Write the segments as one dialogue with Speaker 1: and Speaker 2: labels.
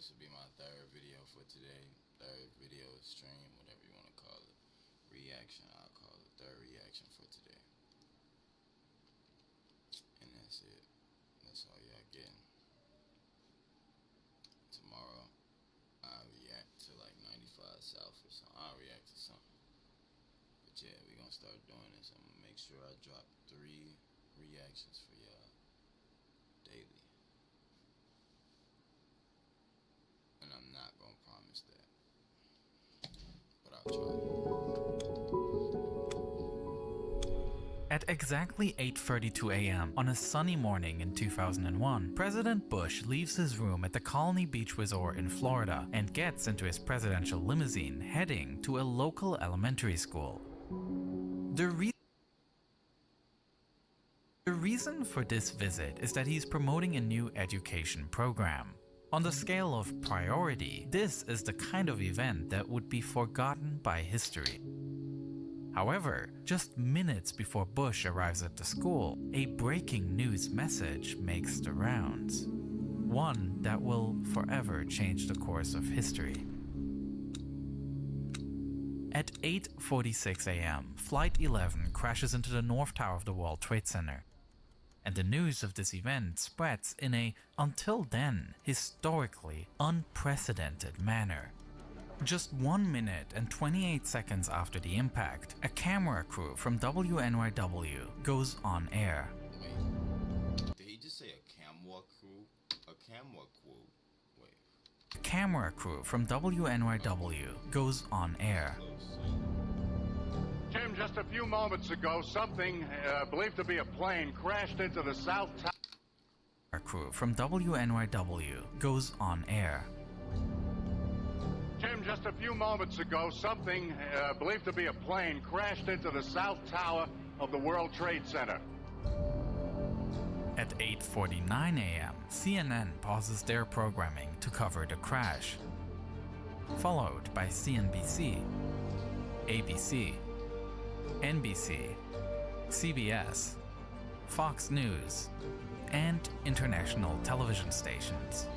Speaker 1: This will be my third video for today. Third video stream, whatever you want to call it. Reaction, I'll call it third reaction for today. And that's it. That's all y'all getting. Tomorrow, I'll react to like 95 South or something. I'll react to something. But yeah, we're gonna start doing this. I'm gonna make sure I drop 3 reactions for y'all daily. And I'm not gonna promise that, but I'll try.
Speaker 2: At exactly 8:32 a.m. on a sunny morning in 2001, President Bush leaves his room at the Colony Beach Resort in Florida and gets into his presidential limousine heading to a local elementary school. The reason for this visit is that he's promoting a new education program. On the scale of priority, this is the kind of event that would be forgotten by history. However, just minutes before Bush arrives at the school, a breaking news message makes the rounds. One that will forever change the course of history. At 8:46 a.m., Flight 11 crashes into the North Tower of the World Trade Center. And the news of this event spreads in a, until then, historically unprecedented manner. Just 1 minute and 28 seconds after the impact, a camera crew from WNYW goes on air.
Speaker 1: Wait, did he just say a camera crew? A camera crew? Wait.
Speaker 2: A camera crew from WNYW goes on air.
Speaker 3: Jim, just a few moments ago, something believed to be a plane crashed into the south tower.
Speaker 2: A crew from WNYW goes on air.
Speaker 3: Jim, just a few moments ago, something believed to be a plane crashed into the south tower of the World Trade Center.
Speaker 2: At 8:49 a.m., CNN pauses their programming to cover the crash, followed by CNBC, ABC, NBC, CBS, Fox News, and international television stations.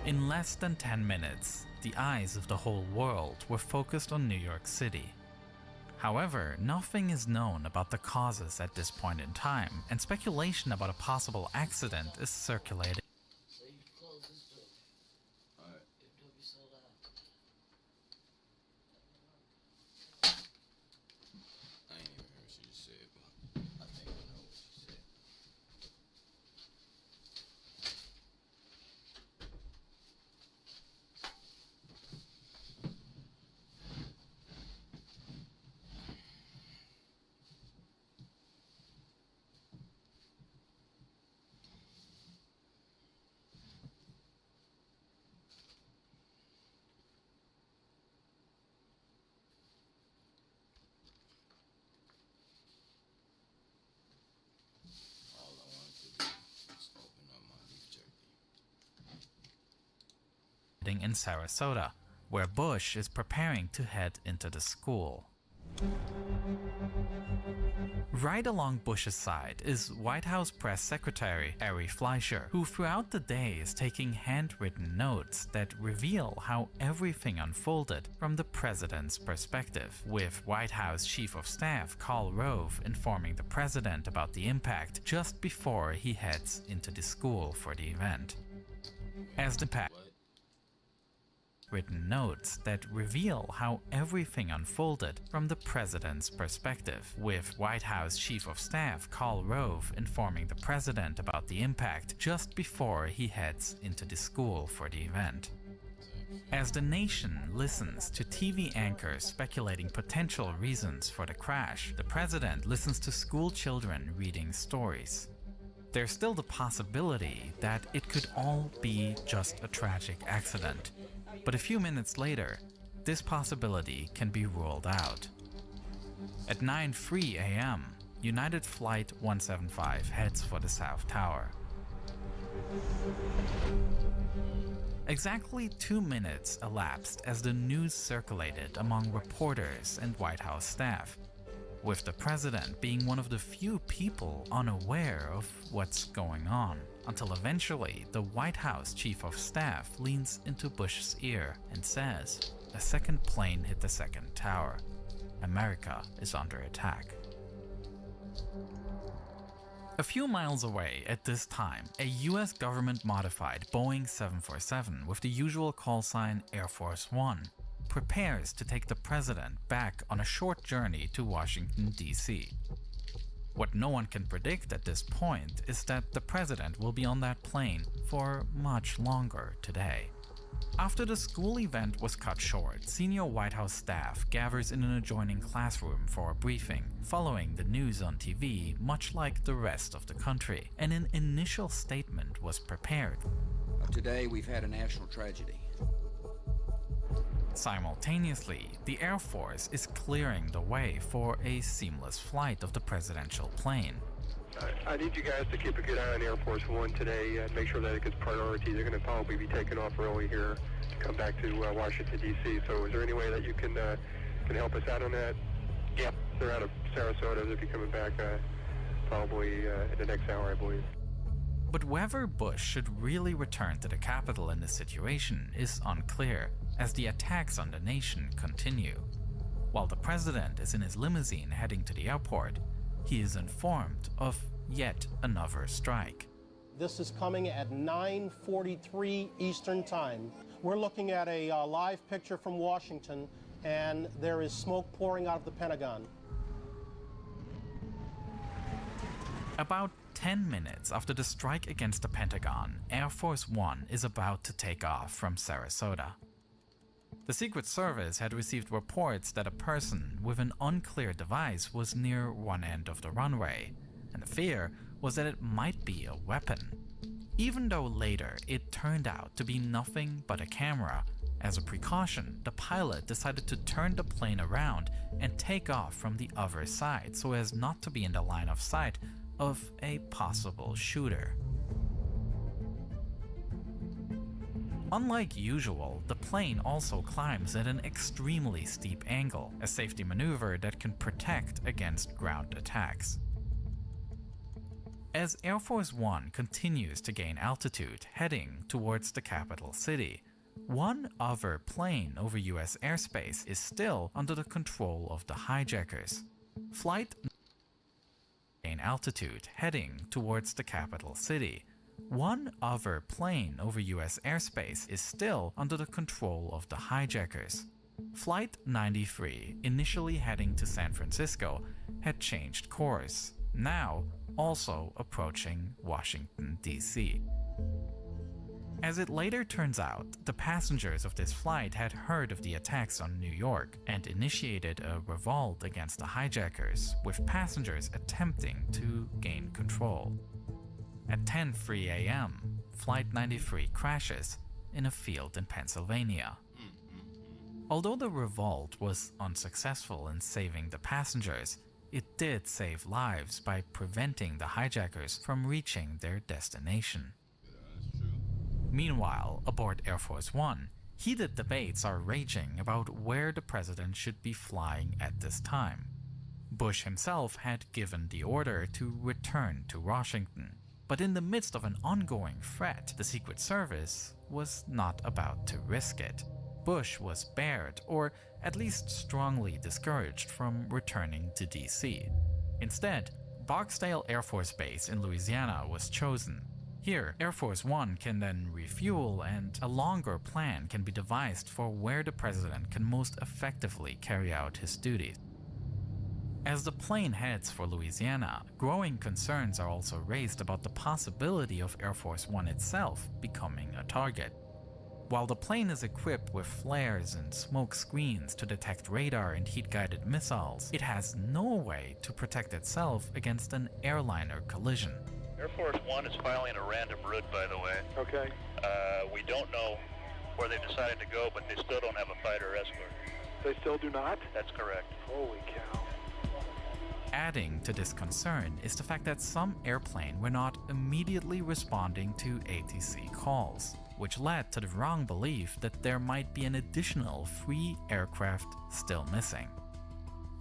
Speaker 2: In less than 10 minutes, the eyes of the whole world were focused on New York City. However, nothing is known about the causes at this point in time, and speculation about a possible accident is circulating.
Speaker 4: So you close this door.
Speaker 1: Alright.
Speaker 4: It don't be so loud.
Speaker 1: I ain't even heard what she just said, but I think I know what she said. All I wanted to do was open up my beef jerky.
Speaker 2: In Sarasota, where Bush is preparing to head into the school. Right along Bush's side is White House Press Secretary Ari Fleischer, who throughout the day is taking handwritten notes that reveal how everything unfolded from the president's perspective, with White House Chief of Staff Karl Rove informing the president about the impact just before he heads into the school for the event. As the
Speaker 1: What?
Speaker 2: written notes that reveal how everything unfolded from the president's perspective, with White House Chief of Staff Karl Rove informing the president about the impact just before he heads into the school for the event. As the nation listens to TV anchors speculating potential reasons for the crash, the president listens to school children reading stories. There's still the possibility that it could all be just a tragic accident. But a few minutes later, this possibility can be ruled out. At 9:03 a.m., United Flight 175 heads for the South Tower. Exactly 2 minutes elapsed as the news circulated among reporters and White House staff, with the president being one of the few people unaware of what's going on until eventually the White House Chief of Staff leans into Bush's ear and says, "A second plane hit the second tower. America is under attack." A few miles away at this time, a US government-modified Boeing 747 with the usual call sign Air Force One prepares to take the president back on a short journey to Washington, D.C. What no one can predict at this point is that the president will be on that plane for much longer today. After the school event was cut short, senior White House staff gathers in an adjoining classroom for a briefing, following the news on TV much like the rest of the country, and an initial statement was prepared.
Speaker 5: Today we've had a national tragedy.
Speaker 2: Simultaneously, the Air Force is clearing the way for a seamless flight of the presidential plane.
Speaker 6: I need you guys to keep a good eye on Air Force One today and make sure that it gets priority. They're going to probably be taking off early here to come back to Washington, D.C. So is there any way that you can help us out on that? Yep. They're out of Sarasota. They'll be coming back probably in the next hour, I believe.
Speaker 2: But whether Bush should really return to the Capitol in this situation is unclear, as the attacks on the nation continue. While the president is in his limousine heading to the airport, he is informed of yet another strike.
Speaker 7: This is coming at 9:43 Eastern Time. We're looking at a live picture from Washington, and there is smoke pouring out of the Pentagon.
Speaker 2: About 10 minutes after the strike against the Pentagon, Air Force One is about to take off from Sarasota. The Secret Service had received reports that a person with an unclear device was near one end of the runway, and the fear was that it might be a weapon. Even though later it turned out to be nothing but a camera, as a precaution, the pilot decided to turn the plane around and take off from the other side so as not to be in the line of sight of a possible shooter. Unlike usual, the plane also climbs at an extremely steep angle, a safety maneuver that can protect against ground attacks. As Air Force One continues to gain altitude, heading towards the capital city, one other plane over US airspace is still under the control of the hijackers. Flight gain altitude, heading towards the capital city. One other plane over US airspace is still under the control of the hijackers. Flight 93, initially heading to San Francisco, had changed course, now also approaching Washington, D.C. As it later turns out, the passengers of this flight had heard of the attacks on New York and initiated a revolt against the hijackers, with passengers attempting to gain control. At 10:03 a.m., Flight 93 crashes in a field in Pennsylvania. Although the revolt was unsuccessful in saving the passengers, it did save lives by preventing the hijackers from reaching their destination. Meanwhile, aboard Air Force One, heated debates are raging about where the president should be flying at this time. Bush himself had given the order to return to Washington. But in the midst of an ongoing threat, the Secret Service was not about to risk it. Bush was barred, or at least strongly discouraged from returning to DC. Instead, Barksdale Air Force Base in Louisiana was chosen. Here, Air Force One can then refuel, and a longer plan can be devised for where the president can most effectively carry out his duties. As the plane heads for Louisiana, growing concerns are also raised about the possibility of Air Force One itself becoming a target. While the plane is equipped with flares and smoke screens to detect radar and heat-guided missiles, it has no way to protect itself against an airliner collision.
Speaker 8: Air Force One is filing a random route, by the way.
Speaker 6: Okay.
Speaker 8: We don't know where they decided to go, but they still don't have a fighter escort.
Speaker 6: They still do not?
Speaker 8: That's correct.
Speaker 6: Holy cow.
Speaker 2: Adding to this concern is the fact that some airplanes were not immediately responding to ATC calls, which led to the wrong belief that there might be an additional 3 aircraft still missing.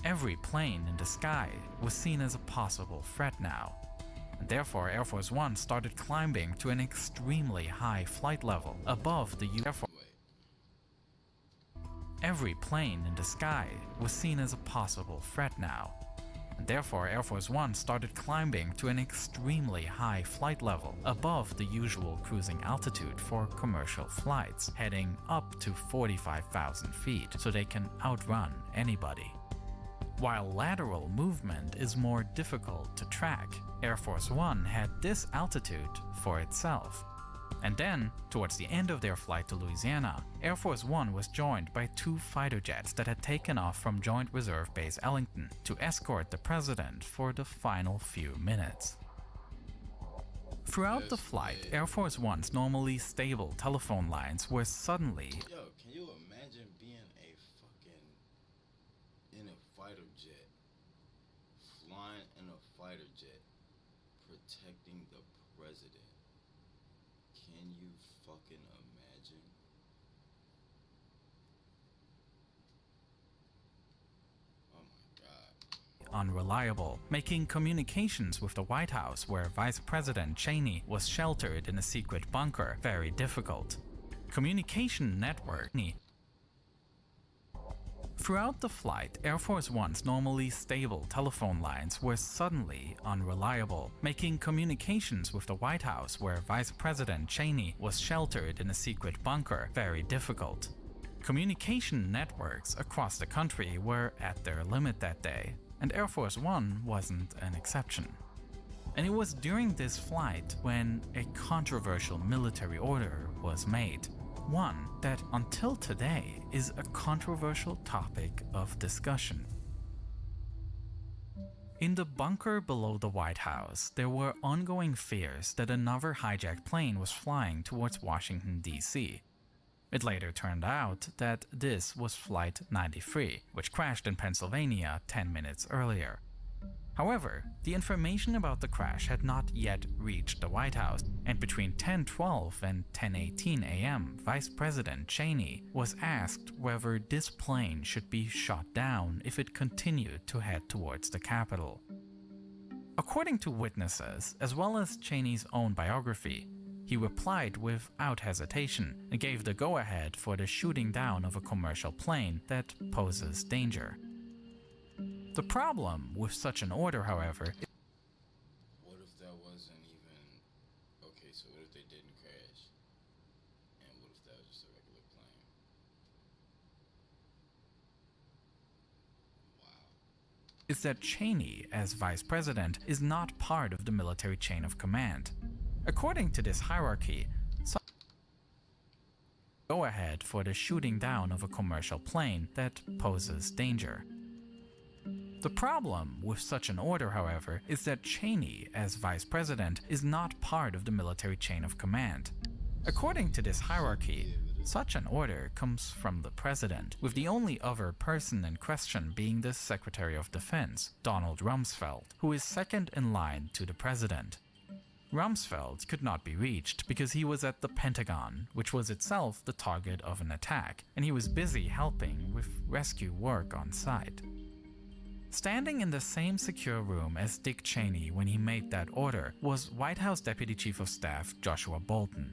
Speaker 2: Every plane in the sky was seen as a possible threat now. and therefore Air Force One started climbing to an extremely high flight level above the Air Force. Every plane in the sky was seen as a possible threat now, and therefore Air Force One started climbing to an extremely high flight level above the usual cruising altitude for commercial flights, heading up to 45,000 feet so they can outrun anybody. While lateral movement is more difficult to track, Air Force One had this altitude for itself. And then, towards the end of their flight to Louisiana, Air Force One was joined by 2 fighter jets that had taken off from Joint Reserve Base Ellington to escort the president for the final few minutes. Throughout the flight, Air Force One's normally stable telephone lines were suddenly...
Speaker 1: Yo, can you imagine being in a fighter jet, flying in a fighter jet, protecting the president? Can you fucking imagine? Oh my God.
Speaker 2: Unreliable, making communications with the White House, where Vice President Cheney was sheltered in a secret bunker, very difficult. Communication network. Throughout the flight, Air Force One's normally stable telephone lines were suddenly unreliable, making communications with the White House, where Vice President Cheney was sheltered in a secret bunker, very difficult. Communication networks across the country were at their limit that day, and Air Force One wasn't an exception. And it was during this flight when a controversial military order was made. One that, until today, is a controversial topic of discussion. In the bunker below the White House, there were ongoing fears that another hijacked plane was flying towards Washington, D.C. It later turned out that this was Flight 93, which crashed in Pennsylvania 10 minutes earlier. However, the information about the crash had not yet reached the White House, and between 10:12 and 10:18 a.m., Vice President Cheney was asked whether this plane should be shot down if it continued to head towards the Capitol. According to witnesses, as well as Cheney's own biography, he replied without hesitation and gave the go-ahead for the shooting down of a commercial plane that poses danger. The problem with such an order, however,
Speaker 1: What if that wasn't even... Okay, so what if they didn't crash? And what if that was just a regular plane? Wow.
Speaker 2: is that Cheney, as vice president, is not part of the military chain of command. According to this hierarchy, go ahead for the shooting down of a commercial plane that poses danger. The problem with such an order, however, is that Cheney, as vice president, is not part of the military chain of command. According to this hierarchy, such an order comes from the president, with the only other person in question being the Secretary of Defense, Donald Rumsfeld, who is second in line to the president. Rumsfeld could not be reached because he was at the Pentagon, which was itself the target of an attack, and he was busy helping with rescue work on site. Standing in the same secure room as Dick Cheney when he made that order was White House Deputy Chief of Staff Joshua Bolten.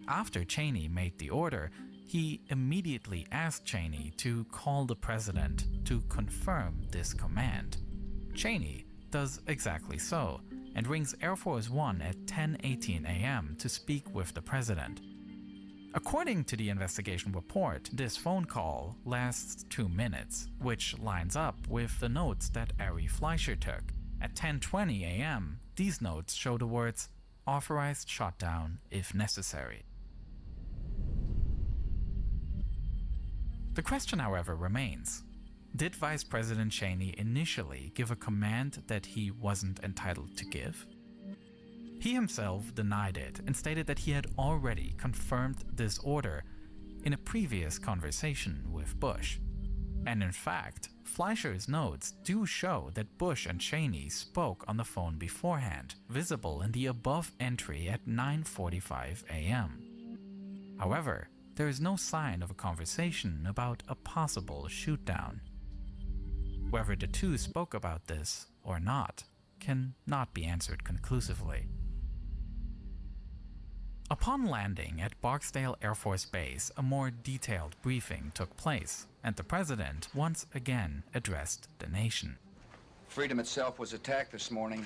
Speaker 2: After Cheney made the order, he immediately asked Cheney to call the president to confirm this command. Cheney does exactly so, and rings Air Force One at 10:18 a.m. to speak with the president. According to the investigation report, this phone call lasts 2 minutes, which lines up with the notes that Ari Fleischer took. At 10:20 a.m., these notes show the words, "Authorized shutdown if necessary." The question, however, remains. Did Vice President Cheney initially give a command that he wasn't entitled to give? He himself denied it and stated that he had already confirmed this order in a previous conversation with Bush. And in fact, Fleischer's notes do show that Bush and Cheney spoke on the phone beforehand, visible in the above entry at 9:45 a.m. However, there is no sign of a conversation about a possible shootdown. Whether the two spoke about this or not can not be answered conclusively. Upon landing at Barksdale Air Force Base, a more detailed briefing took place, and the president once again addressed the nation.
Speaker 5: Freedom itself was attacked this morning.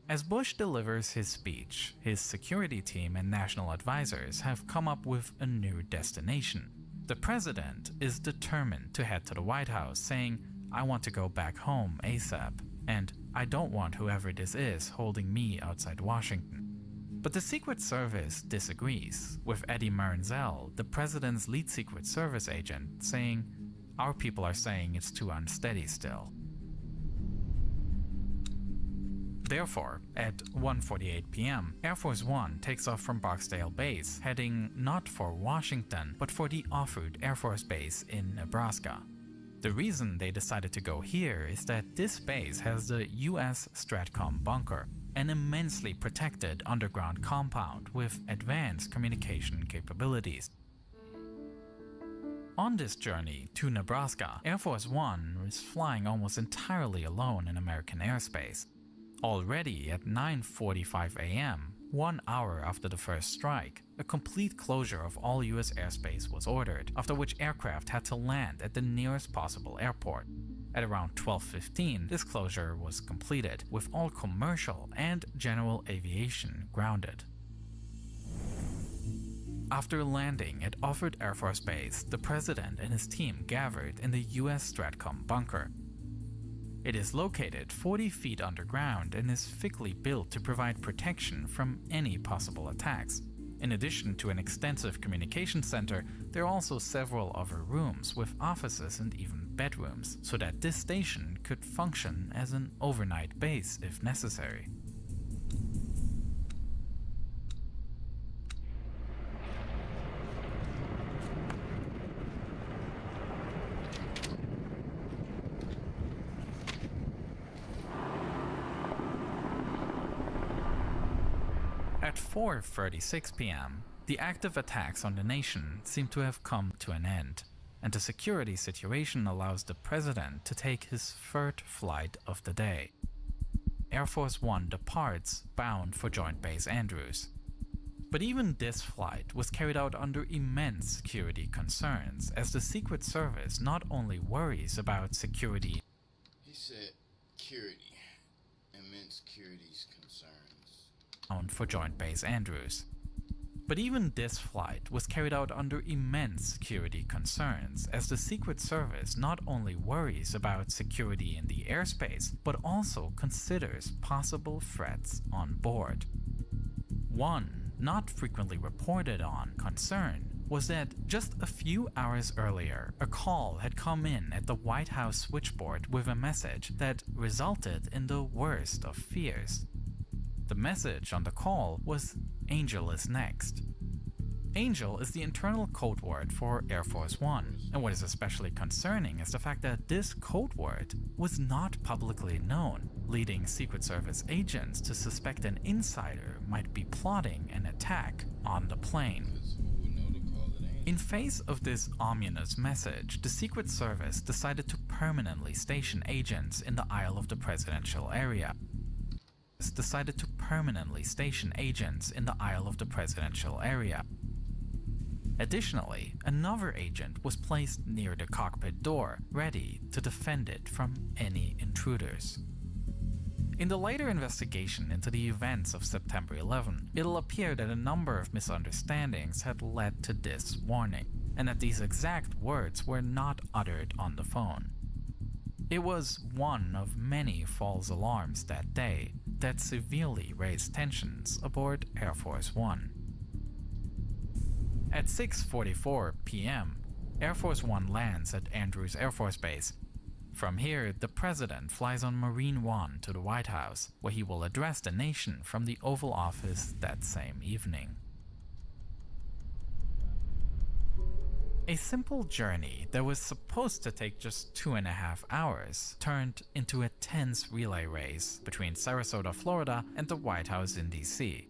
Speaker 2: As Bush delivers his speech, his security team and national advisors have come up with a new destination. The president is determined to head to the White House, saying, "I want to go back home ASAP, and I don't want whoever this is holding me outside Washington." But the Secret Service disagrees, with Eddie Mernzel, the president's lead Secret Service agent, saying, "Our people are saying it's too unsteady still." Therefore, at 1:48 p.m., Air Force One takes off from Barksdale Base, heading not for Washington, but for the Offutt Air Force Base in Nebraska. The reason they decided to go here is that this base has the US Stratcom bunker, an immensely protected underground compound with advanced communication capabilities. On this journey to Nebraska, Air Force One is flying almost entirely alone in American airspace. Already at 9:45 a.m., 1 hour after the first strike, a complete closure of all US airspace was ordered, after which aircraft had to land at the nearest possible airport. At around 12:15, this closure was completed, with all commercial and general aviation grounded. After landing at Offutt Air Force Base, the president and his team gathered in the US Stratcom bunker. It is located 40 feet underground and is thickly built to provide protection from any possible attacks. In addition to an extensive communication center, there are also several other rooms with offices and even bedrooms, so that this station could function as an overnight base if necessary. At 4:36 p.m., the active attacks on the nation seem to have come to an end, and the security situation allows the president to take his third flight of the day. Air Force One departs, bound for Joint Base Andrews. But even this flight was carried out under immense security concerns, as the Secret Service not only worries about security.
Speaker 1: He said, security, immense security's concerns.
Speaker 2: For Joint Base Andrews. But even this flight was carried out under immense security concerns, as the Secret Service not only worries about security in the airspace, but also considers possible threats on board. One not frequently reported on concern was that just a few hours earlier, a call had come in at the White House switchboard with a message that resulted in the worst of fears. The message on the call was "Angel is next." Angel is the internal code word for Air Force One, and what is especially concerning is the fact that this code word was not publicly known, leading Secret Service agents to suspect an insider might be plotting an attack on the plane. In face of this ominous message, the Secret Service decided to permanently station agents in the aisle of the presidential area. Additionally, another agent was placed near the cockpit door, ready to defend it from any intruders. In the later investigation into the events of September 11, it'll appear that a number of misunderstandings had led to this warning, and that these exact words were not uttered on the phone. It was one of many false alarms that day that severely raised tensions aboard Air Force One. At 6:44 p.m., Air Force One lands at Andrews Air Force Base. From here, the president flies on Marine One to the White House, where he will address the nation from the Oval Office that same evening. A simple journey that was supposed to take just 2.5 hours turned into a tense relay race between Sarasota, Florida and the White House in DC.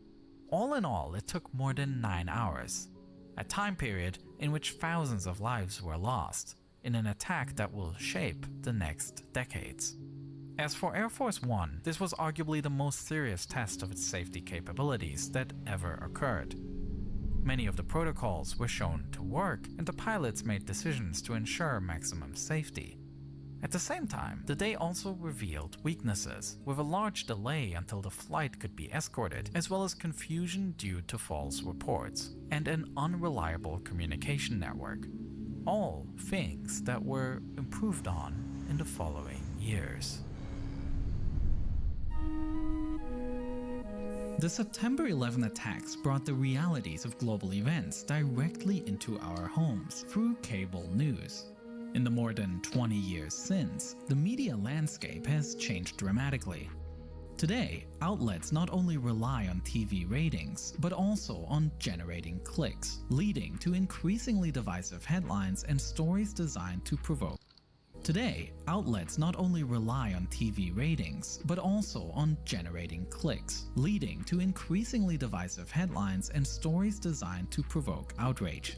Speaker 2: All in all, it took more than 9 hours, a time period in which thousands of lives were lost in an attack that will shape the next decades. As for Air Force One, this was arguably the most serious test of its safety capabilities that ever occurred. Many of the protocols were shown to work, and the pilots made decisions to ensure maximum safety. At the same time, the day also revealed weaknesses, with a large delay until the flight could be escorted, as well as confusion due to false reports, and an unreliable communication network. All things that were improved on in the following years. The September 11 attacks brought the realities of global events directly into our homes through cable news. In the more than 20 years since, the media landscape has changed dramatically. Today, outlets not only rely on TV ratings, but also on generating clicks, leading to increasingly divisive headlines and stories designed to provoke. Today, outlets not only rely on TV ratings, but also on generating clicks, leading to increasingly divisive headlines and stories designed to provoke outrage.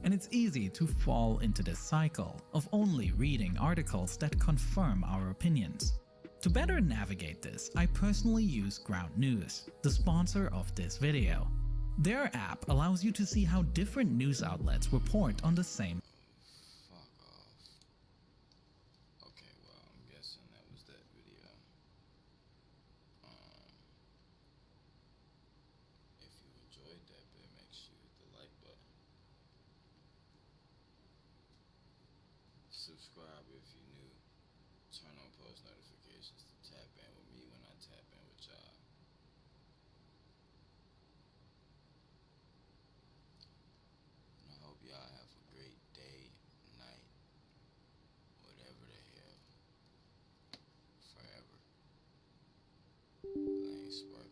Speaker 2: And it's easy to fall into this cycle of only reading articles that confirm our opinions. To better navigate this, I personally use Ground News, the sponsor of this video. Their app allows you to see how different news outlets report on the same.
Speaker 1: Fuck off. Okay, well, I'm guessing that was that video. If you enjoyed that bit, make sure you hit the like button. Subscribe if you're new. Turn on post notifications to tap in with me when I tap in with y'all. And I hope y'all have a great day, night, whatever the hell, forever. Blamedspark.